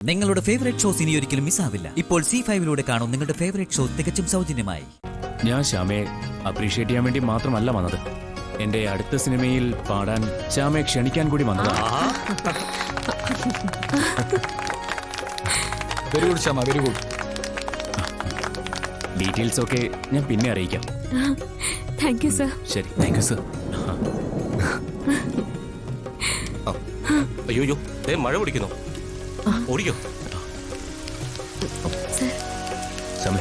നിങ്ങളുടെ favourite shows ഇനി ഒരിക്കലും മിസ്സാവില്ല. ഇപ്പോൾ C5-ലൂടെ കാണും നിങ്ങളുടെ ഫേവറേറ്റ് ഷോ തികച്ചും സൗജന്യമായി. ഞാൻ ശ്യാമയെ അപ്രീഷിയേറ്റ് ചെയ്യാൻ വേണ്ടി മാത്രമല്ല വന്നത്. എന്റെ അടുത്ത സിനിമയിൽ പാടാൻ ശ്യാമയെ ക്ഷണിക്കാൻ കൂടി വന്നതാണ്. Very good Shyama, very good. Details ഒക്കെ ഞാൻ പിന്നെ അറിയിക്കാം. Thank you sir. ശരി. Thank you sir. അയ്യോ മഴ പിടിക്കുന്നു. ഓടിക്കോ. ശ്യാമേ,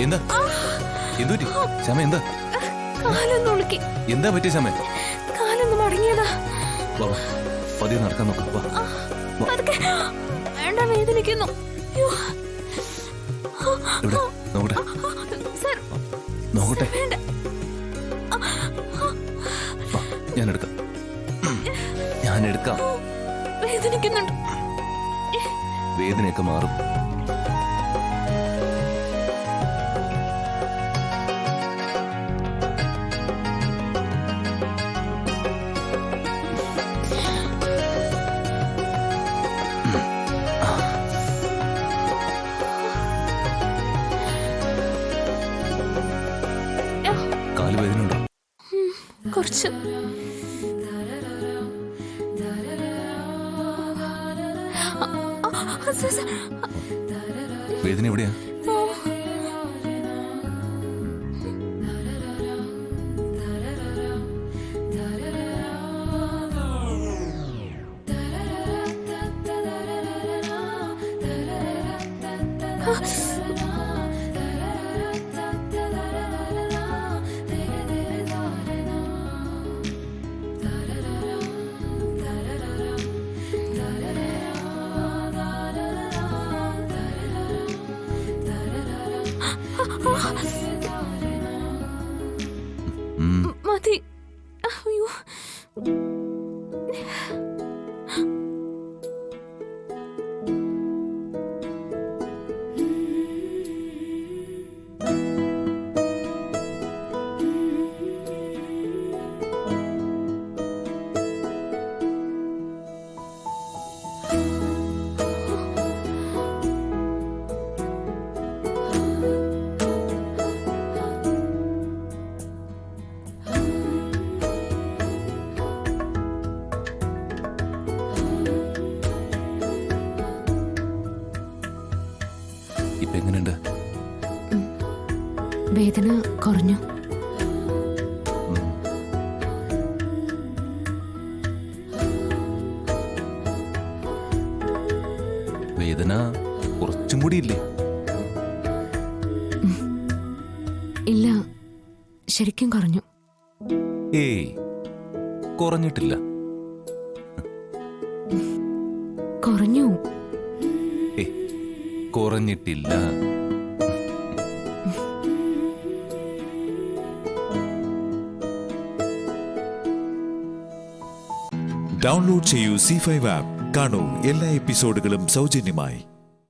എന്താ എന്തുപറ്റി ശ്യാമ? എന്താ എന്താ പറ്റിയ ശ്യാമ? കാലൊന്ന് മടങ്ങിയതാ. പതിയെ നടക്കാൻ നോക്കാം. വേണ്ട, വേദനിക്കുന്നു. നോക്കട്ടെ നോക്കട്ടെ. ഞാൻ എടുക്കാം. വേദനിക്കുന്നുണ്ട്. വേദനയൊക്കെ മാറും. കാല് വേദനയുണ്ടോ? കുറച്ച്. വേദന എവിടെയാ? മതി. അയ്യോ, ഇപ്പൊ എങ്ങനെയുണ്ട്? വേദന കുറഞ്ഞു. വേദന കുറച്ചും കൂടി ഇല്ലേ? ഇല്ല, ശരിക്കും കുറഞ്ഞു. ഏയ്, കുറഞ്ഞിട്ടില്ല. കുറഞ്ഞു. കുറഞ്ഞിട്ടില്ല. ഡൗൺലോഡ് ചെയ്യൂ C5 ആപ്പ്. കാണൂ എല്ലാ എപ്പിസോഡുകളും സൗജന്യമായി.